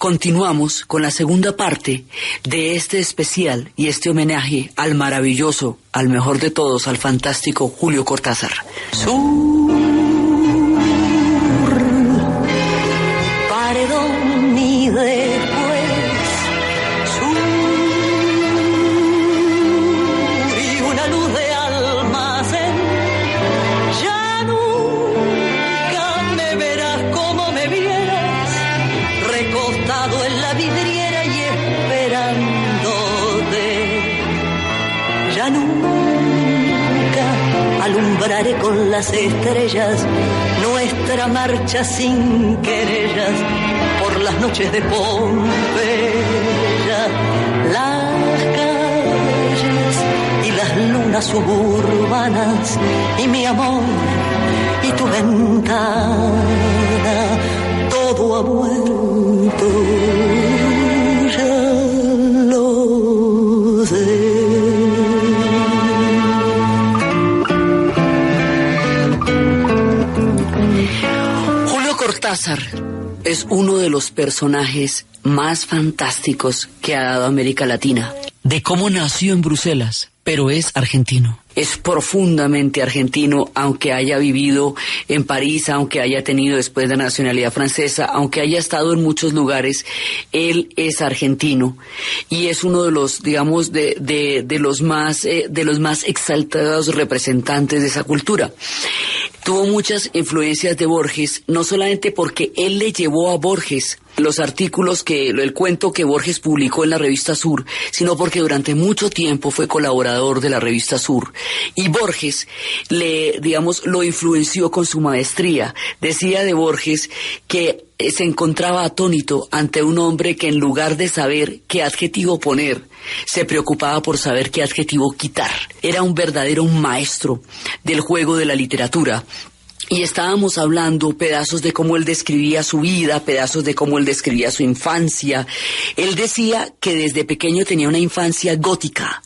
continuamos con la segunda parte de este especial y este homenaje al maravilloso, al mejor de todos, al fantástico Julio Cortázar. Paredón y después sur y una luz de almacén. Ya nunca me verás como me vieras, recostado en la vidriera y esperándote. Ya nunca alumbraré con las estrellas nuestra marcha sin querellas por las noches de Pompeya. Las calles y las lunas suburbanas y mi amor y tu ventana, todo ha vuelto, ya lo sé. Cortázar es uno de los personajes más fantásticos que ha dado América Latina. De cómo nació en Bruselas, pero es argentino. Es profundamente argentino, aunque haya vivido en París, aunque haya tenido después la nacionalidad francesa, aunque haya estado en muchos lugares, él es argentino y es uno de los, digamos, de los más exaltados representantes de esa cultura. Tuvo muchas influencias de Borges, no solamente porque él le llevó a Borges los artículos el cuento que Borges publicó en la revista Sur, sino porque durante mucho tiempo fue colaborador de la revista Sur. Y Borges lo influenció con su maestría. Decía de Borges que se encontraba atónito ante un hombre que en lugar de saber qué adjetivo poner, se preocupaba por saber qué adjetivo quitar. Era un verdadero maestro del juego de la literatura. Y estábamos hablando pedazos de cómo él describía su vida, pedazos de cómo él describía su infancia. Él decía que desde pequeño tenía una infancia gótica.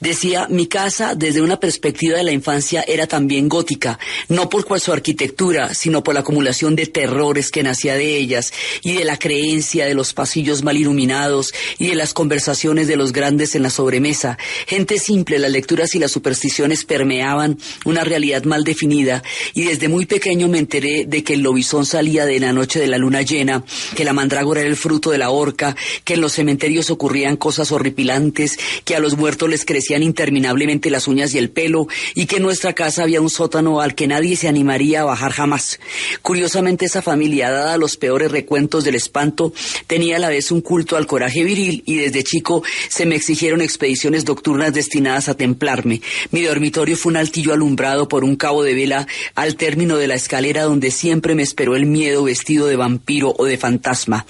Decía, mi casa desde una perspectiva de la infancia era también gótica, no por su arquitectura, sino por la acumulación de terrores que nacía de ellas y de la creencia de los pasillos mal iluminados y de las conversaciones de los grandes en la sobremesa. Gente simple, las lecturas y las supersticiones permeaban una realidad mal definida y desde muy pequeño me enteré de que el lobizón salía de la noche de la luna llena, que la mandrágora era el fruto de la horca, que en los cementerios ocurrían cosas horripilantes, que a los muertos les crecían interminablemente las uñas y el pelo, y que en nuestra casa había un sótano al que nadie se animaría a bajar jamás. Curiosamente, esa familia, dada los peores recuentos del espanto, tenía a la vez un culto al coraje viril, y desde chico se me exigieron expediciones nocturnas destinadas a templarme. Mi dormitorio fue un altillo alumbrado por un cabo de vela al término de la escalera donde siempre me esperó el miedo vestido de vampiro o de fantasma.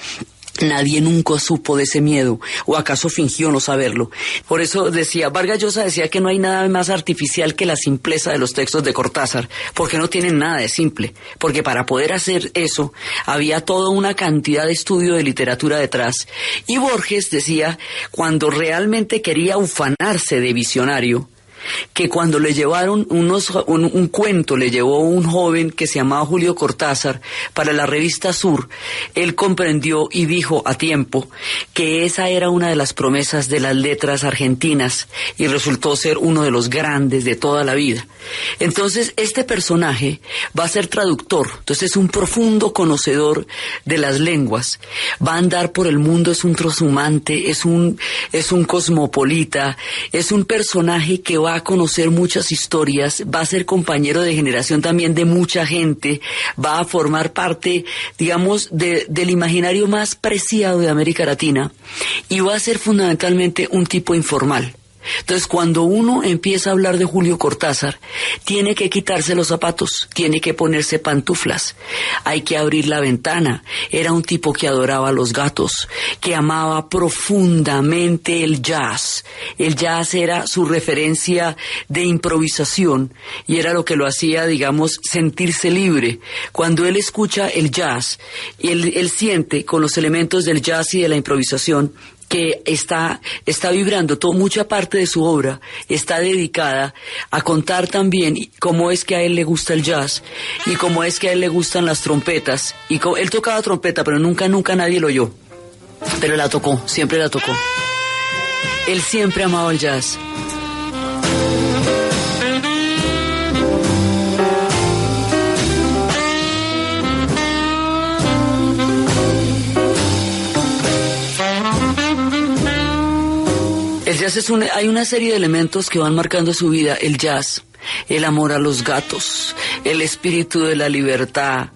Nadie nunca supo de ese miedo, o acaso fingió no saberlo. Por eso Vargas Llosa decía que no hay nada más artificial que la simpleza de los textos de Cortázar, porque no tienen nada de simple, porque para poder hacer eso había toda una cantidad de estudio de literatura detrás. Y Borges decía, cuando realmente quería ufanarse de visionario, que cuando le llevaron un cuento, le llevó un joven que se llamaba Julio Cortázar para la revista Sur, él comprendió y dijo a tiempo que esa era una de las promesas de las letras argentinas y resultó ser uno de los grandes de toda la vida. Entonces este personaje va a ser traductor, entonces es un profundo conocedor de las lenguas, va a andar por el mundo, es un transhumante, es un cosmopolita, es un personaje que va a conocer muchas historias, va a ser compañero de generación también de mucha gente, va a formar parte, digamos, del imaginario más preciado de América Latina y va a ser fundamentalmente un tipo informal. Entonces, cuando uno empieza a hablar de Julio Cortázar, tiene que quitarse los zapatos, tiene que ponerse pantuflas, hay que abrir la ventana. Era un tipo que adoraba a los gatos, que amaba profundamente el jazz. El jazz era su referencia de improvisación y era lo que lo hacía, digamos, sentirse libre. Cuando él escucha el jazz, él siente con los elementos del jazz y de la improvisación que está vibrando. Mucha parte de su obra está dedicada a contar también cómo es que a él le gusta el jazz y cómo es que a él le gustan las trompetas. Él tocaba trompeta, pero nunca nadie lo oyó. pero la tocó, siempre la tocó. Él siempre amaba el jazz. El jazz hay una serie de elementos que van marcando su vida. El jazz, el amor a los gatos, el espíritu de la libertad,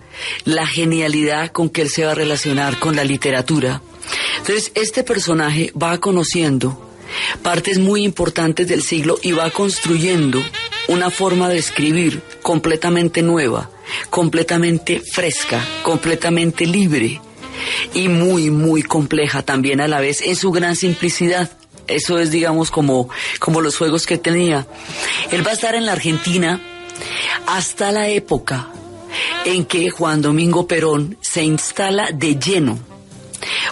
la genialidad con que él se va a relacionar con la literatura. Entonces, este personaje va conociendo partes muy importantes del siglo y va construyendo una forma de escribir completamente nueva, completamente fresca, completamente libre y muy, muy compleja también a la vez en su gran simplicidad. Eso es, digamos, como los juegos que tenía. Él va a estar en la Argentina hasta la época en que Juan Domingo Perón se instala de lleno.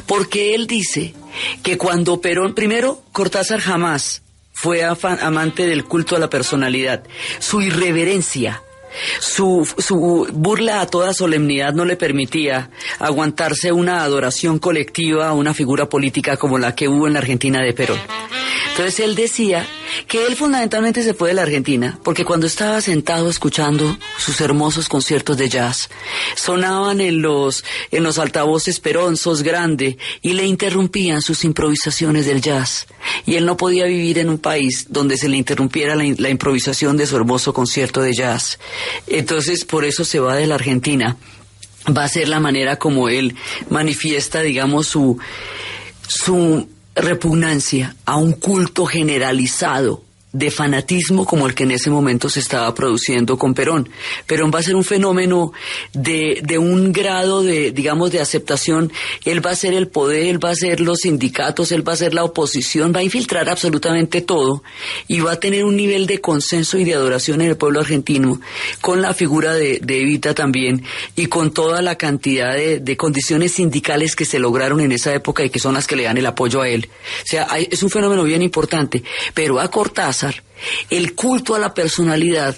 Porque él dice que cuando Perón, primero, Cortázar jamás fue amante del culto a la personalidad. Su irreverencia, su burla a toda solemnidad no le permitía aguantarse una adoración colectiva a una figura política como la que hubo en la Argentina de Perón. Entonces él decía que él fundamentalmente se fue de la Argentina porque cuando estaba sentado escuchando sus hermosos conciertos de jazz, sonaban en los altavoces Peronzos grande y le interrumpían sus improvisaciones del jazz. Y él no podía vivir en un país donde se le interrumpiera la improvisación de su hermoso concierto de jazz. Entonces por eso se va de la Argentina. Va a ser la manera como él manifiesta, digamos, su repugnancia a un culto generalizado de fanatismo como el que en ese momento se estaba produciendo con Perón. Perón va a ser un fenómeno de un grado de, digamos, de aceptación. Él va a ser el poder, él va a ser los sindicatos, él va a ser la oposición, va a infiltrar absolutamente todo y va a tener un nivel de consenso y de adoración en el pueblo argentino con la figura de Evita también y con toda la cantidad de condiciones sindicales que se lograron en esa época y que son las que le dan el apoyo a él. O sea, es un fenómeno bien importante, pero a Cortázar el culto a la personalidad,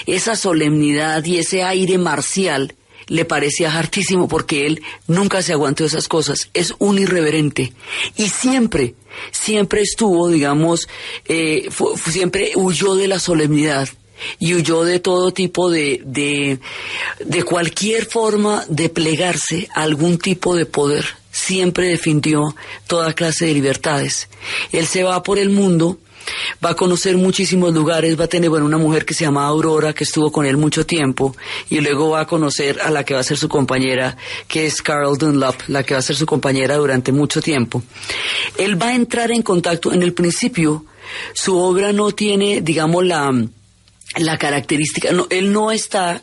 esa solemnidad y ese aire marcial le parecía hartísimo porque él nunca se aguantó esas cosas, es un irreverente y siempre estuvo, digamos, siempre huyó de la solemnidad y huyó de todo tipo de cualquier forma de plegarse a algún tipo de poder. Siempre defendió toda clase de libertades. Él se va por el mundo, va a conocer muchísimos lugares, va a tener una mujer que se llama Aurora, que estuvo con él mucho tiempo, y luego va a conocer a la que va a ser su compañera, que es Carol Dunlop, la que va a ser su compañera durante mucho tiempo. Él va a entrar en contacto, en el principio, su obra no tiene, digamos, la característica, no, él no está,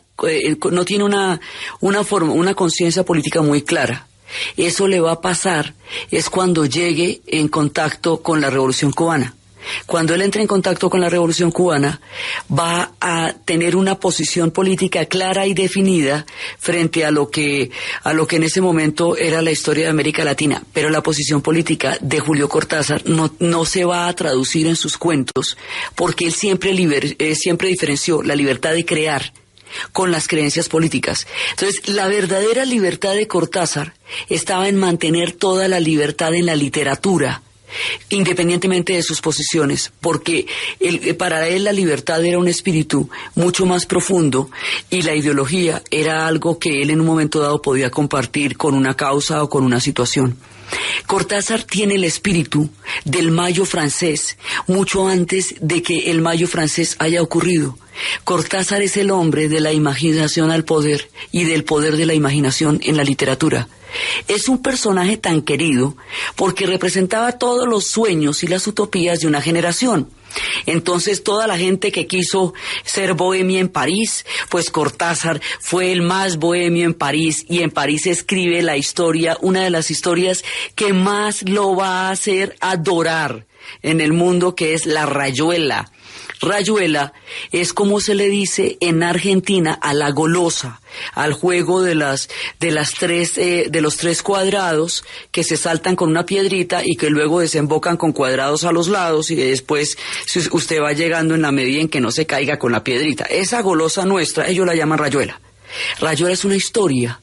no tiene una forma, una conciencia política muy clara. Eso le va a pasar, es cuando llegue en contacto con la Revolución Cubana. Cuando él entre en contacto con la Revolución Cubana, va a tener una posición política clara y definida frente a lo que en ese momento era la historia de América Latina. Pero la posición política de Julio Cortázar no se va a traducir en sus cuentos, porque él siempre diferenció la libertad de crear con las creencias políticas. Entonces, la verdadera libertad de Cortázar estaba en mantener toda la libertad en la literatura, independientemente de sus posiciones, porque para él la libertad era un espíritu mucho más profundo y la ideología era algo que él en un momento dado podía compartir con una causa o con una situación. Cortázar tiene el espíritu del Mayo francés mucho antes de que el Mayo francés haya ocurrido. Cortázar es el hombre de la imaginación al poder y del poder de la imaginación en la literatura. Es un personaje tan querido porque representaba todos los sueños y las utopías de una generación. Entonces toda la gente que quiso ser bohemia en París, pues Cortázar fue el más bohemio en París, y en París escribe la historia, una de las historias que más lo va a hacer adorar en el mundo, que es la Rayuela. Rayuela es como se le dice en Argentina a la golosa, al juego de los tres cuadrados que se saltan con una piedrita y que luego desembocan con cuadrados a los lados, y después usted va llegando en la medida en que no se caiga con la piedrita. Esa golosa nuestra, ellos la llaman Rayuela. Rayuela es una historia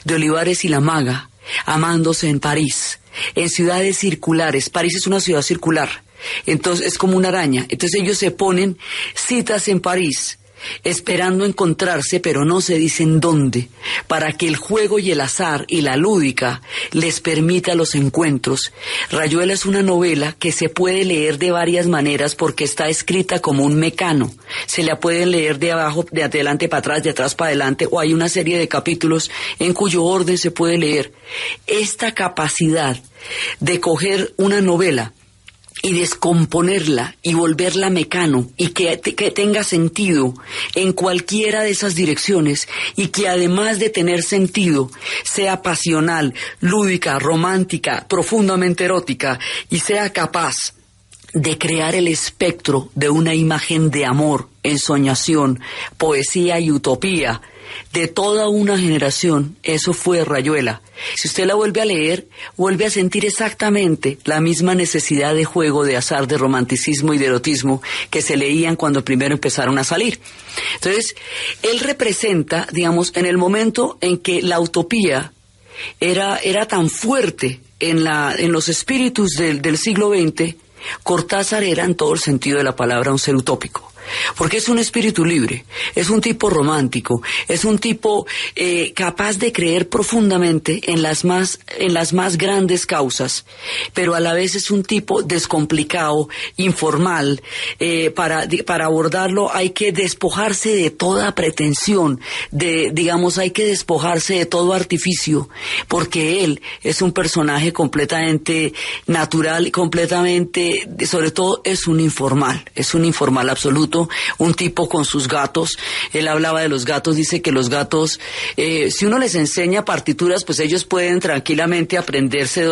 de Olivares y la maga amándose en París, en ciudades circulares. París es una ciudad circular, entonces es como una araña. Entonces ellos se ponen citas en París, esperando encontrarse, pero no se dicen dónde, para que el juego y el azar y la lúdica les permita los encuentros. Rayuela es una novela que se puede leer de varias maneras porque está escrita como un mecano. Se la pueden leer de abajo, de adelante para atrás, de atrás para adelante, o hay una serie de capítulos en cuyo orden se puede leer. Esta capacidad de coger una novela y descomponerla y volverla mecano y que tenga sentido en cualquiera de esas direcciones y que además de tener sentido sea pasional, lúdica, romántica, profundamente erótica y sea capaz de crear el espectro de una imagen de amor, ensoñación, poesía y utopía de toda una generación. Eso fue Rayuela. Si usted la vuelve a leer, vuelve a sentir exactamente la misma necesidad de juego, de azar, de romanticismo y de erotismo que se leían cuando primero empezaron a salir. Entonces, él representa, digamos, en el momento en que la utopía era tan fuerte en los espíritus del siglo XX, Cortázar era en todo el sentido de la palabra un ser utópico. Porque es un espíritu libre, es un tipo romántico, es un tipo capaz de creer profundamente en las más grandes causas, pero a la vez es un tipo descomplicado, informal. Para abordarlo hay que despojarse de toda pretensión, hay que despojarse de todo artificio, porque él es un personaje completamente natural, completamente, sobre todo es un informal absoluto. Un tipo con sus gatos. Él hablaba de los gatos, dice que los gatos, si uno les enseña partituras, pues ellos pueden tranquilamente aprenderse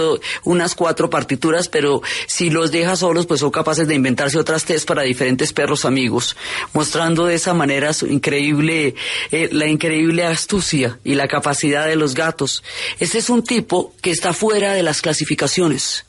unas 4 partituras, pero si los deja solos, pues son capaces de inventarse otras 3 para diferentes perros amigos, mostrando de esa manera la increíble astucia y la capacidad de los gatos. Este es un tipo que está fuera de las clasificaciones.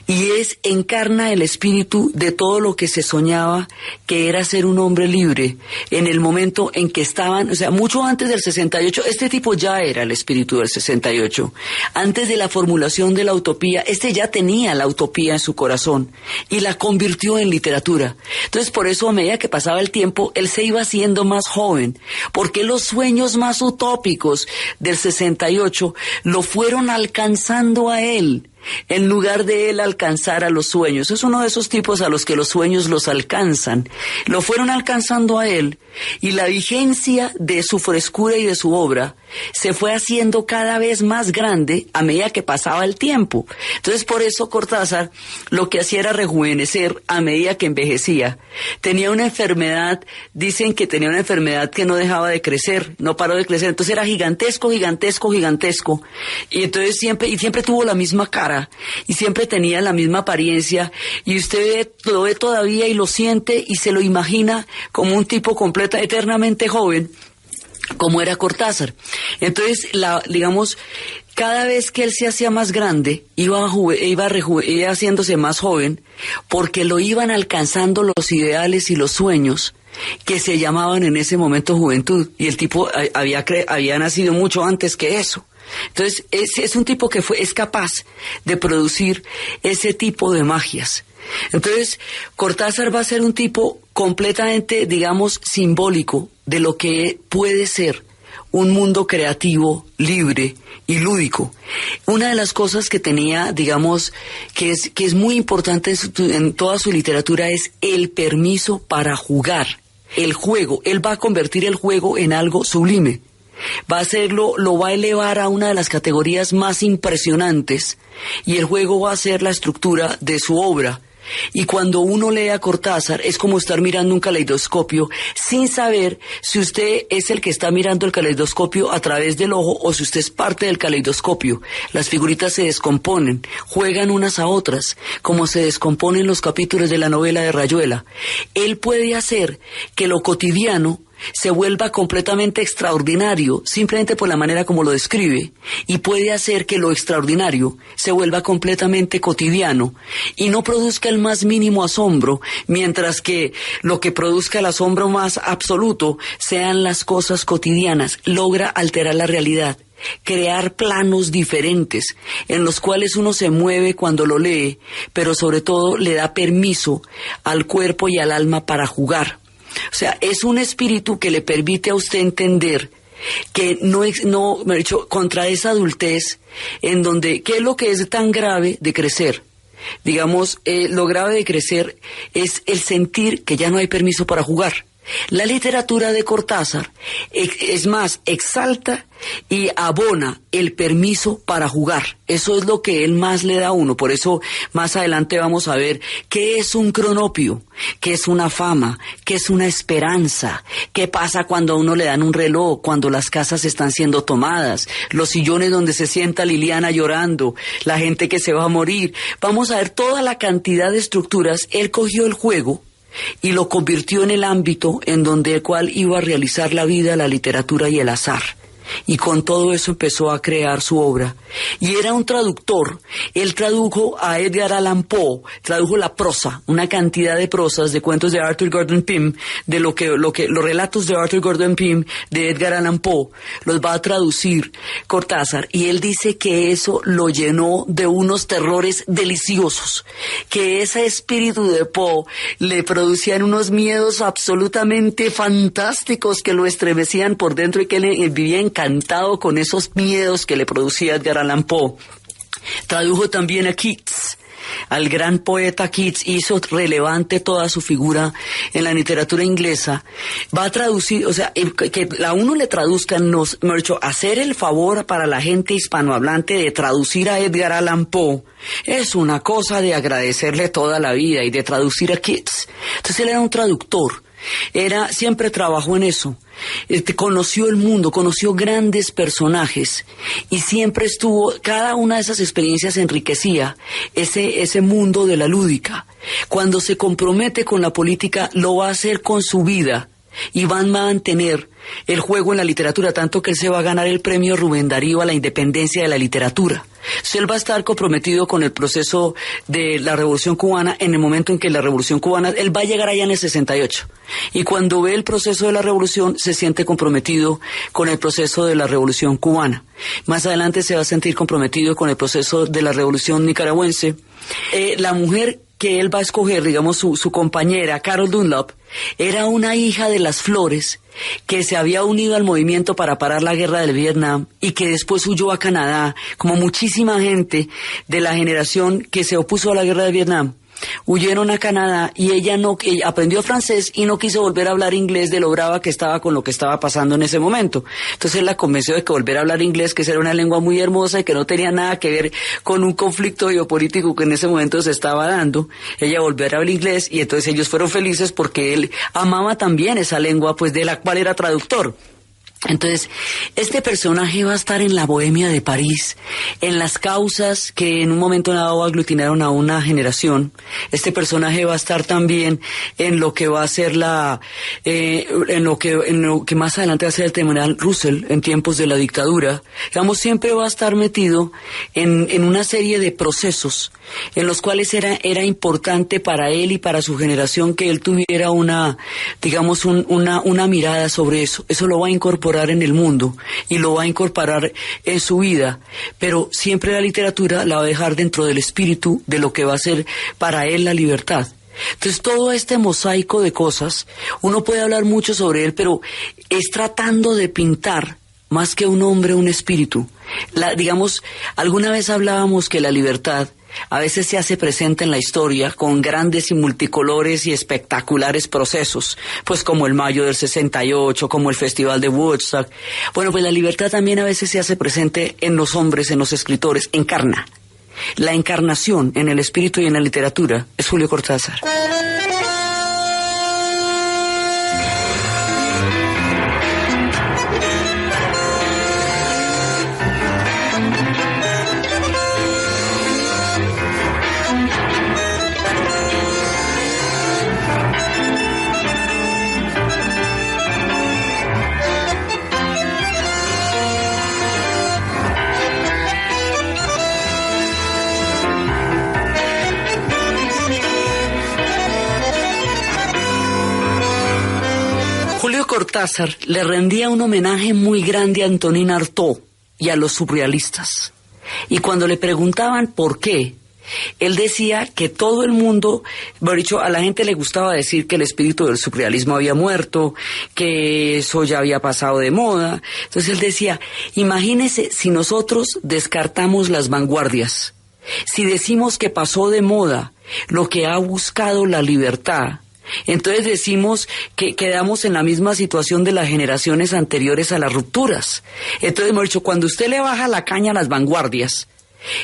Y encarna el espíritu de todo lo que se soñaba que era ser un hombre libre en el momento en que estaban, o sea, mucho antes del 68, este tipo ya era el espíritu del 68. Antes de la formulación de la utopía, ya tenía la utopía en su corazón y la convirtió en literatura. Entonces, por eso, a medida que pasaba el tiempo, él se iba haciendo más joven, porque los sueños más utópicos del 68 lo fueron alcanzando a él, en lugar de él alcanzar a los sueños. Es uno de esos tipos a los que los sueños los alcanzan. Lo fueron alcanzando a él, y la vigencia de su frescura y de su obra se fue haciendo cada vez más grande a medida que pasaba el tiempo. Entonces, por eso Cortázar lo que hacía era rejuvenecer a medida que envejecía. Tenía una enfermedad, dicen que tenía una enfermedad que no dejaba de crecer, no paró de crecer. Entonces era gigantesco, y entonces siempre tuvo la misma cara y siempre tenía la misma apariencia, y usted lo ve todavía y lo siente y se lo imagina como un tipo eternamente joven, como era Cortázar. Entonces, cada vez que él se hacía más grande, iba haciéndose más joven, porque lo iban alcanzando los ideales y los sueños que se llamaban en ese momento juventud, y el tipo había nacido mucho antes que eso. Entonces, es un tipo que es capaz de producir ese tipo de magias. Entonces, Cortázar va a ser un tipo completamente, simbólico de lo que puede ser un mundo creativo, libre y lúdico. Una de las cosas que tenía, que es muy importante en toda su literatura, es el permiso para jugar, el juego. Él va a convertir el juego en algo sublime. Lo va a elevar a una de las categorías más impresionantes, y el juego va a ser la estructura de su obra. Y cuando uno lee a Cortázar, es como estar mirando un caleidoscopio sin saber si usted es el que está mirando el caleidoscopio a través del ojo o si usted es parte del caleidoscopio. Las figuritas se descomponen, juegan unas a otras, como se descomponen los capítulos de la novela de Rayuela. Él puede hacer que lo cotidiano se vuelva completamente extraordinario, simplemente por la manera como lo describe, y puede hacer que lo extraordinario se vuelva completamente cotidiano y no produzca el más mínimo asombro, mientras que lo que produzca el asombro más absoluto sean las cosas cotidianas. Logra alterar la realidad. crear planos diferentes en los cuales uno se mueve cuando lo lee, pero sobre todo le da permiso al cuerpo y al alma para jugar. O sea, es un espíritu que le permite a usted entender que me ha dicho, contra esa adultez en donde, ¿qué es lo que es tan grave de crecer? Digamos, lo grave de crecer es el sentir que ya no hay permiso para jugar. La literatura de Cortázar, es más, exalta y abona el permiso para jugar. Eso es lo que él más le da a uno. Por eso más adelante vamos a ver qué es un cronopio, qué es una fama, qué es una esperanza, qué pasa cuando a uno le dan un reloj, cuando las casas están siendo tomadas, los sillones donde se sienta Liliana llorando, la gente que se va a morir. Vamos a ver toda la cantidad de estructuras. Él cogió el juego y lo convirtió en el ámbito en donde el cual iba a realizar la vida, la literatura y el azar. Y con todo eso empezó a crear su obra. Y era un traductor. Él tradujo a Edgar Allan Poe, tradujo la prosa, una cantidad de prosas, de cuentos de Arthur Gordon Pym, de los relatos de Arthur Gordon Pym, de Edgar Allan Poe, los va a traducir Cortázar. Y él dice que eso lo llenó de unos terrores deliciosos, que ese espíritu de Poe le producían unos miedos absolutamente fantásticos que lo estremecían por dentro y que él vivía encantado con esos miedos que le producía Edgar Allan Poe. Tradujo también a Keats, al gran poeta Keats, hizo relevante toda su figura en la literatura inglesa. Va a traducir, o sea, que a uno le traduzcan, hacer el favor para la gente hispanohablante de traducir a Edgar Allan Poe es una cosa de agradecerle toda la vida, y de traducir a Keats. Entonces él era un traductor. Siempre trabajó en eso. Conoció el mundo, conoció grandes personajes y siempre cada una de esas experiencias enriquecía ese mundo de la lúdica. Cuando se compromete con la política, lo va a hacer con su vida y van a mantener el juego en la literatura, tanto que él se va a ganar el premio Rubén Darío a la independencia de la literatura. Entonces él va a estar comprometido con el proceso de la Revolución Cubana en el momento en que la Revolución Cubana, él va a llegar allá en el 68. Y cuando ve el proceso de la Revolución, se siente comprometido con el proceso de la Revolución Cubana. Más adelante se va a sentir comprometido con el proceso de la Revolución Nicaragüense. La mujer que él va a escoger, digamos, su compañera, Carol Dunlop, era una hija de las Flores que se había unido al movimiento para parar la guerra del Vietnam y que después huyó a Canadá, como muchísima gente de la generación que se opuso a la guerra de Vietnam. Huyeron a Canadá y ella aprendió francés y no quiso volver a hablar inglés de lo brava que estaba con lo que estaba pasando en ese momento. Entonces él la convenció de que volver a hablar inglés, que esa era una lengua muy hermosa y que no tenía nada que ver con un conflicto geopolítico que en ese momento se estaba dando. Ella volvió a hablar inglés y entonces ellos fueron felices porque él amaba también esa lengua, pues de la cual era traductor. Entonces, este personaje va a estar en la bohemia de París, en las causas que en un momento dado aglutinaron a una generación. Este personaje va a estar también en lo que va a ser en lo que más adelante va a ser el Tribunal Russell en tiempos de la dictadura. Digamos, siempre va a estar metido en una serie de procesos en los cuales era importante para él y para su generación que él tuviera una mirada sobre eso. Eso lo va a incorporar en el mundo y lo va a incorporar en su vida, pero siempre la literatura la va a dejar dentro del espíritu de lo que va a ser para él la libertad. Entonces todo este mosaico de cosas, uno puede hablar mucho sobre él, pero es tratando de pintar más que un hombre, un espíritu. Alguna vez hablábamos que la libertad a veces se hace presente en la historia con grandes y multicolores y espectaculares procesos, pues como el Mayo del 68, como el Festival de Woodstock. Bueno, pues la libertad también a veces se hace presente en los hombres, en los escritores, encarna. La encarnación en el espíritu y en la literatura es Julio Cortázar. Cortázar le rendía un homenaje muy grande a Antonin Artaud y a los surrealistas. Y cuando le preguntaban por qué, él decía que todo el mundo, por dicho, a la gente le gustaba decir que el espíritu del surrealismo había muerto, que eso ya había pasado de moda. Entonces él decía, imagínese si nosotros descartamos las vanguardias, si decimos que pasó de moda lo que ha buscado la libertad, entonces decimos que quedamos en la misma situación de las generaciones anteriores a las rupturas. Entonces hemos dicho, cuando usted le baja la caña a las vanguardias,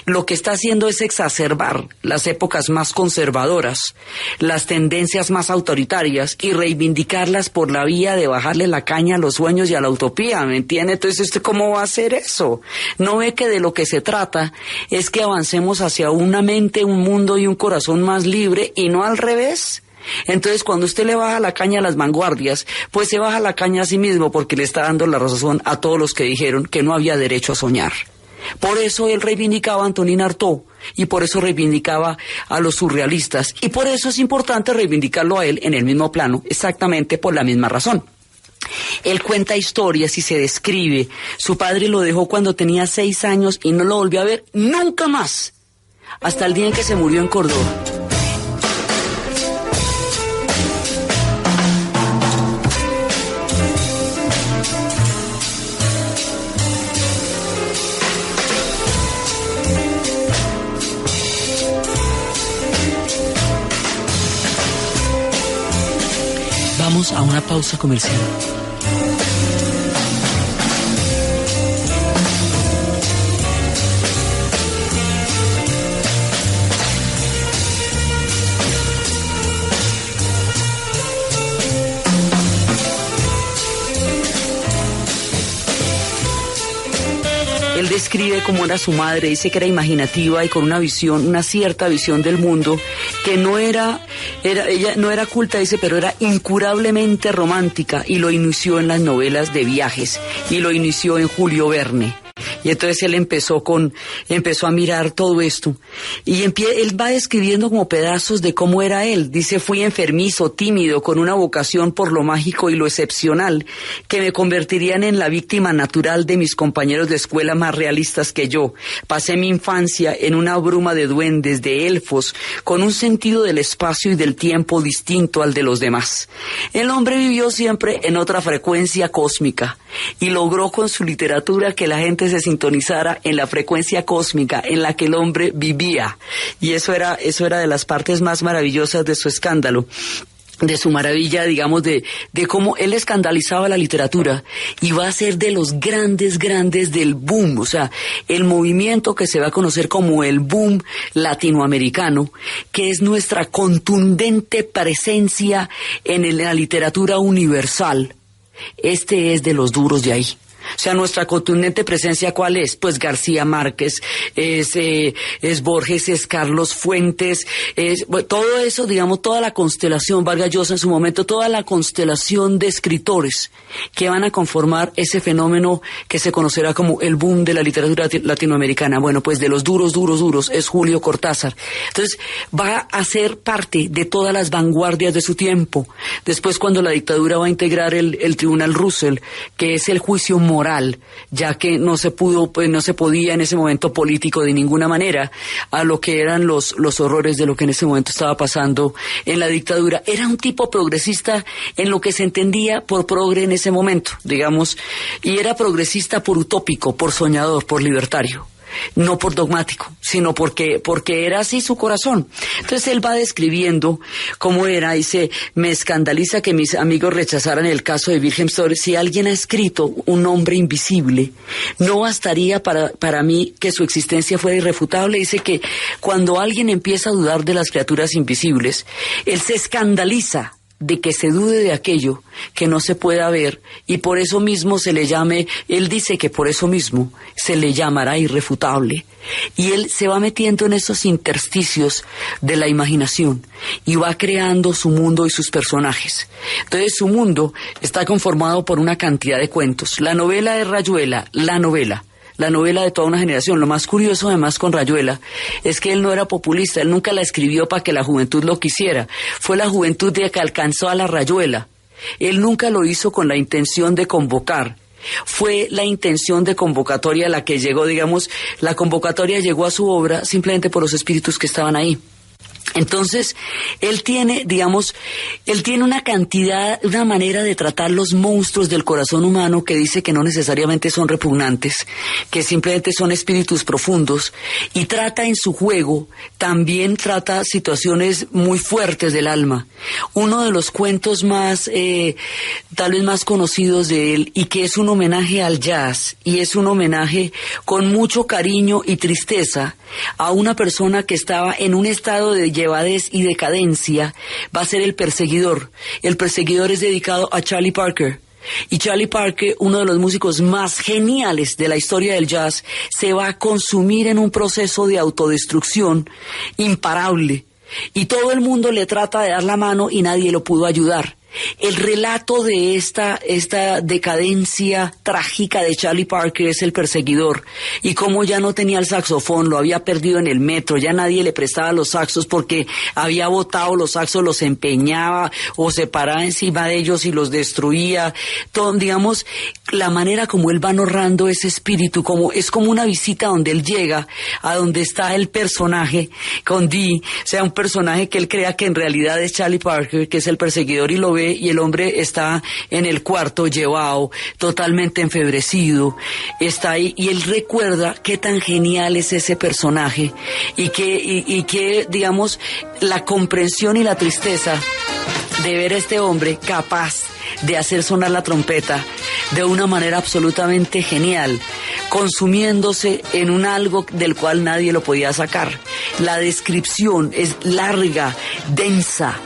lo que está haciendo es exacerbar las épocas más conservadoras, las tendencias más autoritarias y reivindicarlas por la vía de bajarle la caña a los sueños y a la utopía, ¿me entiende? Entonces, ¿usted cómo va a hacer eso? ¿No ve que de lo que se trata es que avancemos hacia una mente, un mundo y un corazón más libre y no al revés? Entonces, cuando usted le baja la caña a las vanguardias, pues se baja la caña a sí mismo porque le está dando la razón a todos los que dijeron que no había derecho a soñar. Por eso él reivindicaba a Antonin Artaud y por eso reivindicaba a los surrealistas y por eso es importante reivindicarlo a él en el mismo plano, exactamente por la misma razón. Él cuenta historias y se describe. Su padre lo dejó cuando tenía 6 años y no lo volvió a ver nunca más, hasta el día en que se murió en Córdoba. Vamos a una pausa comercial. Él describe cómo era su madre, dice que era imaginativa y con una visión, una cierta visión del mundo, que ella no era culta, dice, pero era incurablemente romántica y lo inició en las novelas de viajes y lo inició en Julio Verne. Y entonces él empezó a mirar todo esto y él va describiendo como pedazos de cómo era él. Dice, fui enfermizo, tímido, con una vocación por lo mágico y lo excepcional, que me convertirían en la víctima natural de mis compañeros de escuela más realistas que yo. Pasé mi infancia en una bruma de duendes, de elfos, con un sentido del espacio y del tiempo distinto al de los demás. El hombre vivió siempre en otra frecuencia cósmica y logró con su literatura que la gente se sintonizara en la frecuencia cósmica en la que el hombre vivía. Y eso era de las partes más maravillosas de su escándalo, de su maravilla, digamos, de cómo él escandalizaba la literatura y va a ser de los grandes del boom, o sea, el movimiento que se va a conocer como el boom latinoamericano, que es nuestra contundente presencia en la literatura universal. Este es de los duros de ahí. O sea, nuestra contundente presencia, ¿cuál es? Pues García Márquez, es Borges, es Carlos Fuentes, todo eso, digamos, toda la constelación, Vargas Llosa en su momento, toda la constelación de escritores que van a conformar ese fenómeno que se conocerá como el boom de la literatura latinoamericana. Bueno, pues de los duros es Julio Cortázar. Entonces, va a ser parte de todas las vanguardias de su tiempo. Después, cuando la dictadura va a integrar el Tribunal Russell, que es el juicio moral, ya que no se podía en ese momento político de ninguna manera a lo que eran los horrores de lo que en ese momento estaba pasando en la dictadura. Era un tipo progresista en lo que se entendía por progre en ese momento, digamos, y era progresista por utópico, por soñador, por libertario. No por dogmático, sino porque era así su corazón. Entonces él va describiendo cómo era, dice, me escandaliza que mis amigos rechazaran el caso de Wilhelm Story. Si alguien ha escrito un hombre invisible, no bastaría para mí que su existencia fuera irrefutable. Dice que cuando alguien empieza a dudar de las criaturas invisibles, él se escandaliza de que se dude de aquello que no se pueda ver y por eso mismo se le llame, él dice que por eso mismo se le llamará irrefutable. Y él se va metiendo en esos intersticios de la imaginación y va creando su mundo y sus personajes. Entonces su mundo está conformado por una cantidad de cuentos. La novela de Rayuela, la novela de toda una generación. Lo más curioso además con Rayuela es que él no era populista, él nunca la escribió para que la juventud lo quisiera, fue la juventud de que alcanzó a la Rayuela. Él nunca lo hizo con la intención de convocar fue la intención de convocatoria a la que llegó, digamos, la convocatoria llegó a su obra simplemente por los espíritus que estaban ahí. Entonces, él tiene una manera de tratar los monstruos del corazón humano que dice que no necesariamente son repugnantes, que simplemente son espíritus profundos, y trata en su juego, también trata situaciones muy fuertes del alma. Uno de los cuentos más, tal vez más conocidos de él, y que es un homenaje al jazz, y es un homenaje con mucho cariño y tristeza a una persona que estaba en un estado de llevadez y decadencia, va a ser El Perseguidor. El Perseguidor es dedicado a Charlie Parker. Y Charlie Parker, uno de los músicos más geniales de la historia del jazz, se va a consumir en un proceso de autodestrucción imparable. Y todo el mundo le trata de dar la mano y nadie lo pudo ayudar. El relato de esta decadencia trágica de Charlie Parker es El Perseguidor, y cómo ya no tenía el saxofón, lo había perdido en el metro, ya nadie le prestaba los saxos porque había botado los saxos, los empeñaba o se paraba encima de ellos y los destruía. Todo, digamos, la manera como él va narrando ese espíritu, es como una visita donde él llega a donde está el personaje con Dee, o sea, un personaje que él crea que en realidad es Charlie Parker, que es el perseguidor, y lo ve, y el hombre está en el cuarto llevado, totalmente enfebrecido, está ahí, y él recuerda qué tan genial es ese personaje, y que digamos, la comprensión y la tristeza de ver a este hombre capaz de hacer sonar la trompeta de una manera absolutamente genial, consumiéndose en un algo del cual nadie lo podía sacar. La descripción es larga, densa,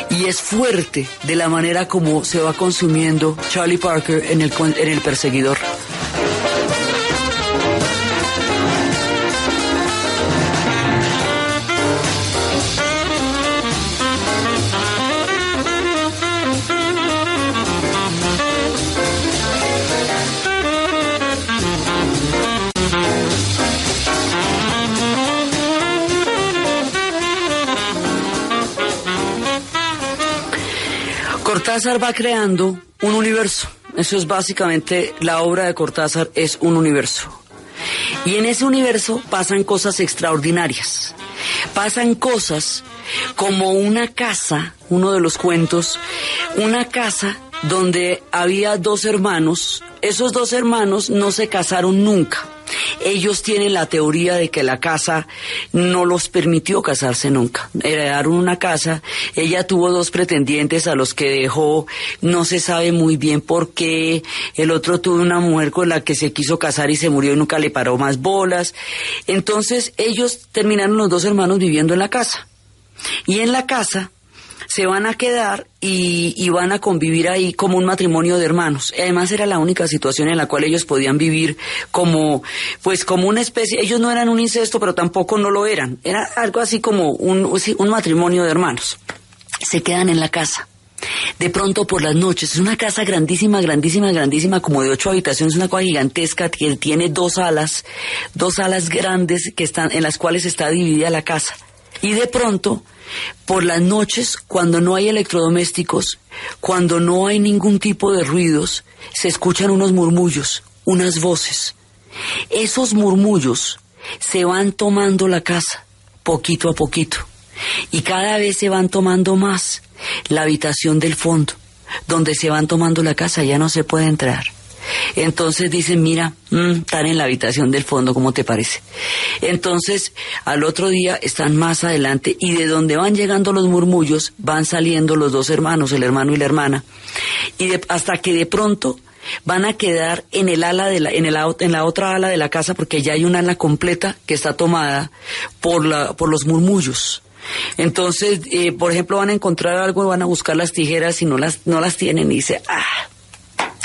y es fuerte de la manera como se va consumiendo Charlie Parker en el Perseguidor. Cortázar va creando un universo. Eso es básicamente la obra de Cortázar, es un universo. Y en ese universo pasan cosas extraordinarias. Pasan cosas como una casa, uno de los cuentos, una casa donde había dos hermanos. Esos dos hermanos no se casaron nunca. Ellos tienen la teoría de que la casa no los permitió casarse nunca. Heredaron una casa, ella tuvo dos pretendientes a los que dejó, no se sabe muy bien por qué. El otro tuvo una mujer con la que se quiso casar y se murió y nunca le paró más bolas. Entonces ellos terminaron, los dos hermanos, viviendo en la casa. Y en la casa se van a quedar y van a convivir ahí como un matrimonio de hermanos. Además era la única situación en la cual ellos podían vivir como una especie. Ellos no eran un incesto, pero tampoco no lo eran. Era algo así como un matrimonio de hermanos. Se quedan en la casa. De pronto por las noches, es una casa grandísima, grandísima, grandísima, como de 8 habitaciones, una cosa gigantesca que tiene dos alas grandes en las cuales está dividida la casa. Y de pronto, por las noches, cuando no hay electrodomésticos, cuando no hay ningún tipo de ruidos, se escuchan unos murmullos, unas voces. Esos murmullos se van tomando la casa, poquito a poquito, y cada vez se van tomando más. La habitación del fondo, donde se van tomando la casa, ya no se puede entrar. Entonces dicen, mira, están en la habitación del fondo, ¿cómo te parece? Entonces, al otro día están más adelante, y de donde van llegando los murmullos, van saliendo los dos hermanos, el hermano y la hermana, hasta que de pronto van a quedar en la otra ala de la casa, porque ya hay una ala completa que está tomada por los murmullos. Entonces, por ejemplo, van a encontrar algo, van a buscar las tijeras y no las tienen, y dice,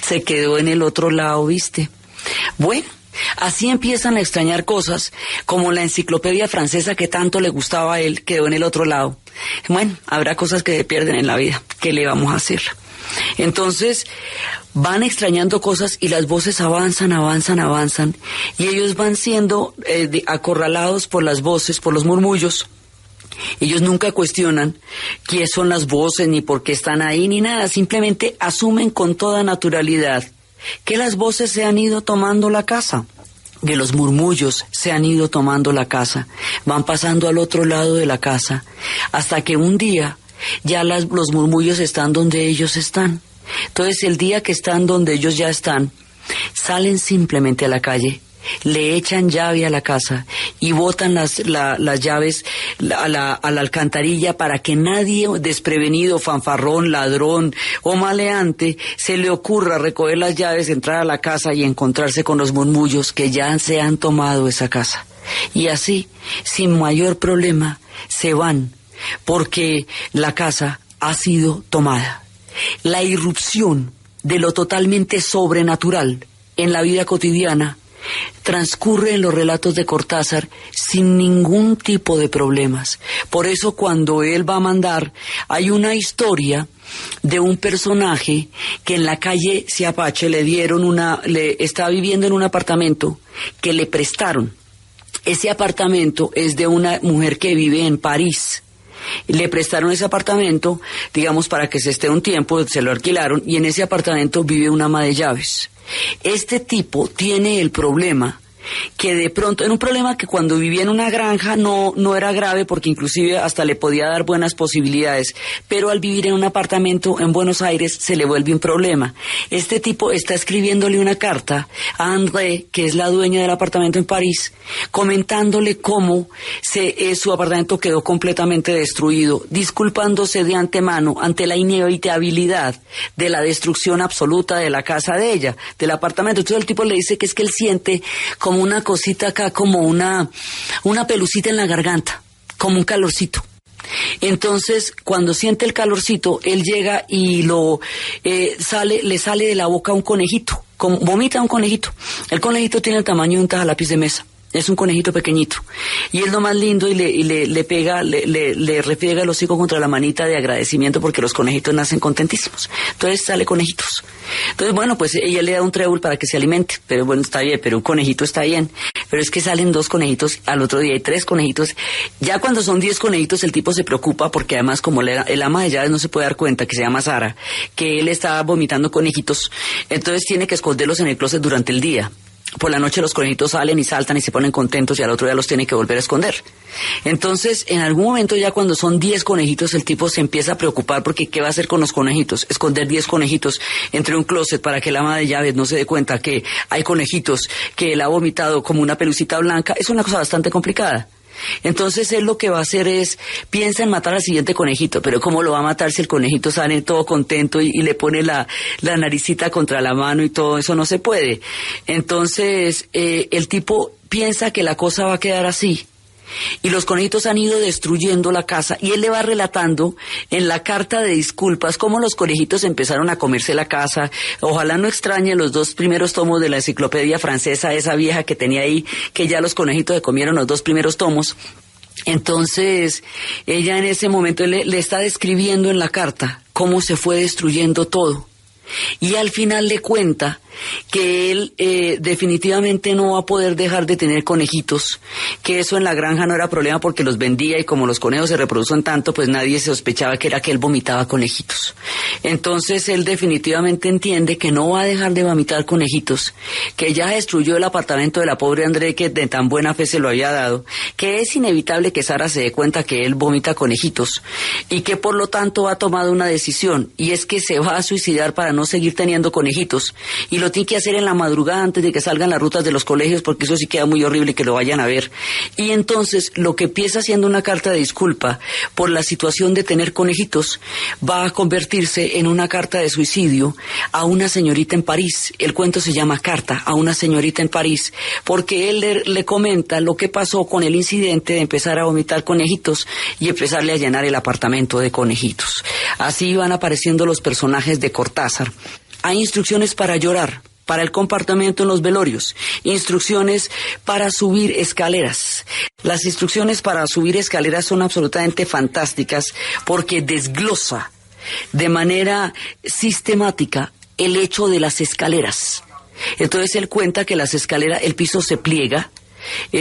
se quedó en el otro lado, ¿viste? Bueno, así empiezan a extrañar cosas, como la enciclopedia francesa que tanto le gustaba a él, quedó en el otro lado. Bueno, habrá cosas que se pierden en la vida, ¿qué le vamos a hacer? Entonces, van extrañando cosas y las voces avanzan, y ellos van siendo acorralados por las voces, por los murmullos. Ellos nunca cuestionan quiénes son las voces, ni por qué están ahí, ni nada. Simplemente asumen con toda naturalidad que las voces se han ido tomando la casa, que los murmullos se han ido tomando la casa, van pasando al otro lado de la casa, hasta que un día ya los murmullos están donde ellos están. Entonces el día que están donde ellos ya están, salen simplemente a la calle, le echan llave a la casa y botan las llaves a la alcantarilla para que nadie desprevenido, fanfarrón, ladrón o maleante se le ocurra recoger las llaves, entrar a la casa y encontrarse con los murmullos que ya se han tomado esa casa. Y así, sin mayor problema, se van, porque la casa ha sido tomada. La irrupción de lo totalmente sobrenatural en la vida cotidiana transcurre en los relatos de Cortázar sin ningún tipo de problemas. Por eso cuando él va a mandar, hay una historia de un personaje que en la calle Siapache estaba viviendo en un apartamento que le prestaron. Ese apartamento es de una mujer que vive en París. Le prestaron ese apartamento, digamos, para que se esté un tiempo, se lo alquilaron, y en ese apartamento vive una ama de llaves. Este tipo tiene el problema que de pronto, en un problema que cuando vivía en una granja no era grave, porque inclusive hasta le podía dar buenas posibilidades, pero al vivir en un apartamento en Buenos Aires se le vuelve un problema. Este tipo está escribiéndole una carta a André, que es la dueña del apartamento en París, comentándole cómo su apartamento quedó completamente destruido, disculpándose de antemano ante la inevitabilidad de la destrucción absoluta de la casa de ella, del apartamento. Entonces el tipo le dice que es que él siente como una cosita acá, como una pelucita en la garganta, como un calorcito. Entonces, cuando siente el calorcito, él llega y le sale de la boca un conejito, vomita un conejito. El conejito tiene el tamaño de un tajalápiz de mesa. Es un conejito pequeñito. Y es lo más lindo y le pega, le refiega el hocico contra la manita de agradecimiento porque los conejitos nacen contentísimos. Entonces sale conejitos. Entonces, bueno, pues ella le da un trébol para que se alimente. Pero bueno, está bien, pero un conejito está bien. Pero es que salen 2 conejitos, al otro día hay 3 conejitos. Ya cuando son 10 conejitos el tipo se preocupa porque además como el ama de llaves no se puede dar cuenta, que se llama Sara, que él está vomitando conejitos. Entonces tiene que esconderlos en el closet durante el día. Por la noche los conejitos salen y saltan y se ponen contentos y al otro día los tiene que volver a esconder. Entonces, en algún momento ya cuando son 10 conejitos, el tipo se empieza a preocupar porque ¿qué va a hacer con los conejitos? Esconder 10 conejitos entre un closet para que el ama de llaves no se dé cuenta que hay conejitos, que él ha vomitado como una pelucita blanca, es una cosa bastante complicada. Entonces él lo que va a hacer es, piensa en matar al siguiente conejito, pero ¿cómo lo va a matar si el conejito sale todo contento y le pone la naricita contra la mano y todo eso? No se puede. Entonces el tipo piensa que la cosa va a quedar así. Y los conejitos han ido destruyendo la casa y él le va relatando en la carta de disculpas cómo los conejitos empezaron a comerse la casa. Ojalá no extrañe los 2 primeros tomos de la enciclopedia francesa, esa vieja que tenía ahí, que ya los conejitos se comieron los 2 primeros tomos. Entonces ella en ese momento le está describiendo en la carta cómo se fue destruyendo todo. Y al final le cuenta que él definitivamente no va a poder dejar de tener conejitos, que eso en la granja no era problema porque los vendía y como los conejos se reproducen tanto, pues nadie sospechaba que era que él vomitaba conejitos. Entonces él definitivamente entiende que no va a dejar de vomitar conejitos, que ya destruyó el apartamento de la pobre André que de tan buena fe se lo había dado, que es inevitable que Sara se dé cuenta que él vomita conejitos y que por lo tanto ha tomado una decisión y es que se va a suicidar para no seguir teniendo conejitos y lo tiene que hacer en la madrugada antes de que salgan las rutas de los colegios porque eso sí queda muy horrible que lo vayan a ver. Y entonces lo que empieza siendo una carta de disculpa por la situación de tener conejitos va a convertirse en una carta de suicidio a una señorita en París. El cuento se llama Carta a una señorita en París porque él le comenta lo que pasó con el incidente de empezar a vomitar conejitos y empezarle a llenar el apartamento de conejitos. Así van apareciendo los personajes de Cortázar. Hay instrucciones para llorar, para el comportamiento en los velorios, instrucciones para subir escaleras. Las instrucciones para subir escaleras son absolutamente fantásticas porque desglosa de manera sistemática el hecho de las escaleras. Entonces él cuenta que las escaleras, el piso se pliega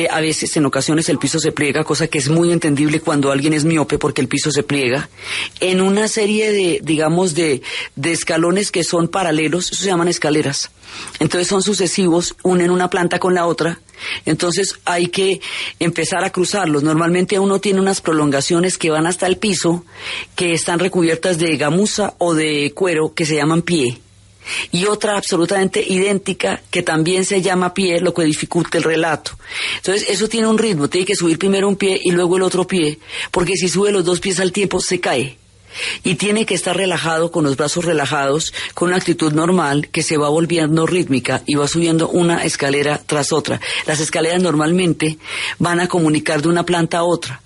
A veces, en ocasiones, el piso se pliega, cosa que es muy entendible cuando alguien es miope porque el piso se pliega. En una serie de, digamos, de escalones que son paralelos, eso se llaman escaleras. Entonces son sucesivos, unen una planta con la otra. Entonces hay que empezar a cruzarlos. Normalmente uno tiene unas prolongaciones que van hasta el piso, que están recubiertas de gamuza o de cuero, que se llaman pie. Y otra absolutamente idéntica que también se llama pie, lo que dificulta el relato. Entonces eso tiene un ritmo, tiene que subir primero un pie y luego el otro pie, porque si sube los dos pies al tiempo se cae. Y tiene que estar relajado, con los brazos relajados, con una actitud normal que se va volviendo rítmica y va subiendo una escalera tras otra. Las escaleras normalmente van a comunicar de una planta a otra.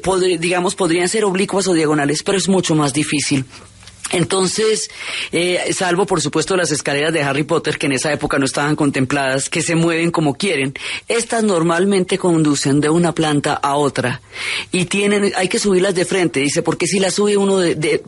Podrían ser oblicuas o diagonales, pero es mucho más difícil. Entonces, salvo por supuesto las escaleras de Harry Potter, que en esa época no estaban contempladas, que se mueven como quieren, estas normalmente conducen de una planta a otra y hay que subirlas de frente, dice, porque si las sube uno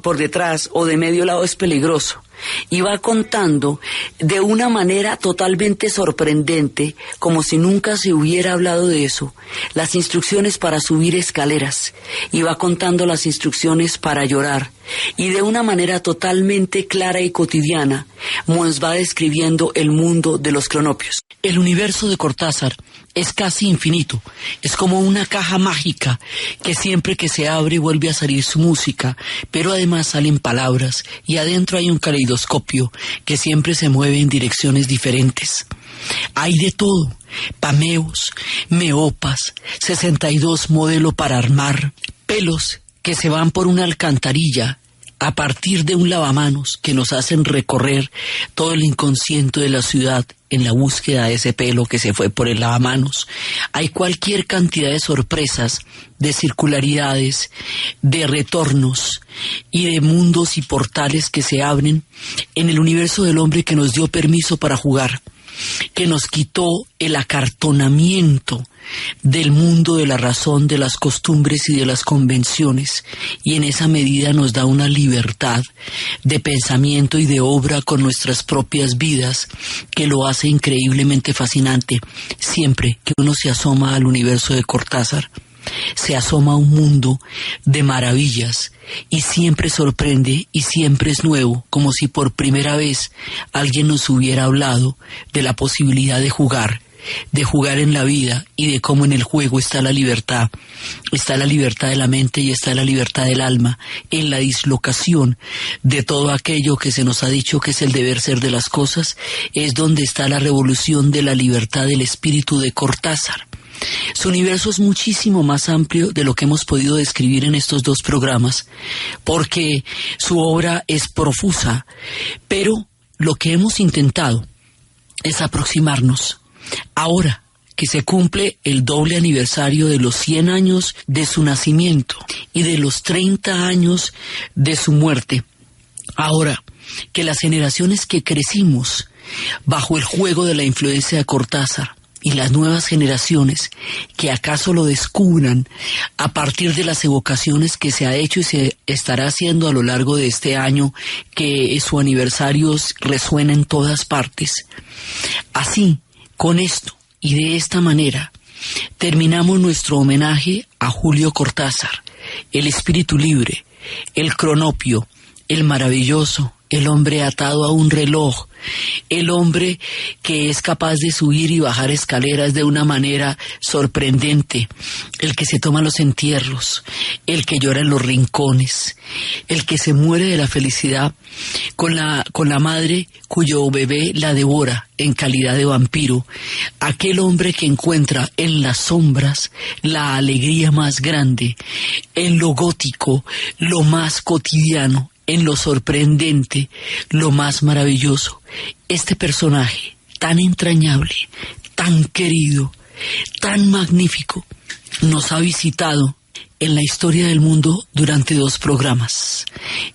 por detrás o de medio lado es peligroso. Y va contando de una manera totalmente sorprendente, como si nunca se hubiera hablado de eso, las instrucciones para subir escaleras, y va contando las instrucciones para llorar, y de una manera totalmente clara y cotidiana nos va describiendo el mundo de los cronopios. El universo de Cortázar es casi infinito, es como una caja mágica que siempre que se abre vuelve a salir su música, pero además salen palabras y adentro hay un caleidoscopio que siempre se mueve en direcciones diferentes. Hay de todo, pameos, meopas, 62 modelo para armar, pelos que se van por una alcantarilla a partir de un lavamanos que nos hacen recorrer todo el inconsciente de la ciudad en la búsqueda de ese pelo que se fue por el lavamanos. Hay cualquier cantidad de sorpresas, de circularidades, de retornos y de mundos y portales que se abren en el universo del hombre que nos dio permiso para jugar, que nos quitó el acartonamiento del mundo de la razón, de las costumbres y de las convenciones, y en esa medida nos da una libertad de pensamiento y de obra con nuestras propias vidas que lo hace increíblemente fascinante. Siempre que uno se asoma al universo de Cortázar, se asoma a un mundo de maravillas y siempre sorprende y siempre es nuevo, como si por primera vez alguien nos hubiera hablado de la posibilidad de jugar en la vida y de cómo en el juego está la libertad de la mente y está la libertad del alma, en la dislocación de todo aquello que se nos ha dicho que es el deber ser de las cosas, es donde está la revolución de la libertad del espíritu de Cortázar. Su universo es muchísimo más amplio de lo que hemos podido describir en estos dos programas, porque su obra es profusa, pero lo que hemos intentado es aproximarnos. Ahora que se cumple el doble aniversario de los 100 años de su nacimiento y de los 30 años de su muerte, ahora que las generaciones que crecimos bajo el juego de la influencia de Cortázar y las nuevas generaciones que acaso lo descubran a partir de las evocaciones que se ha hecho y se estará haciendo a lo largo de este año, que su aniversario resuena en todas partes. Así, con esto y de esta manera, terminamos nuestro homenaje a Julio Cortázar, el espíritu libre, el cronopio, el maravilloso, el hombre atado a un reloj, el hombre que es capaz de subir y bajar escaleras de una manera sorprendente, el que se toma los entierros, el que llora en los rincones, el que se muere de la felicidad con la madre cuyo bebé la devora en calidad de vampiro, aquel hombre que encuentra en las sombras la alegría más grande, en lo gótico, lo más cotidiano, en lo sorprendente, lo más maravilloso. Este personaje tan entrañable, tan querido, tan magnífico, nos ha visitado en la historia del mundo durante 2 programas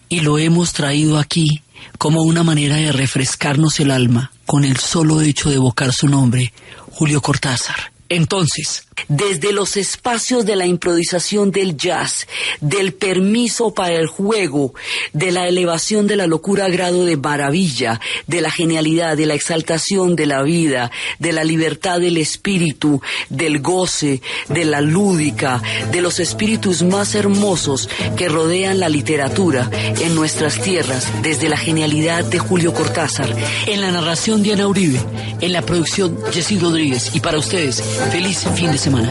y lo hemos traído aquí como una manera de refrescarnos el alma con el solo hecho de evocar su nombre, Julio Cortázar. Entonces, Desde los espacios de la improvisación del jazz, del permiso para el juego, de la elevación de la locura a grado de maravilla, de la genialidad, de la exaltación de la vida, de la libertad del espíritu, del goce, de la lúdica, de los espíritus más hermosos que rodean la literatura en nuestras tierras, desde la genialidad de Julio Cortázar, en la narración Diana Uribe, en la producción Jessy Rodríguez, y para ustedes, feliz fin de semana.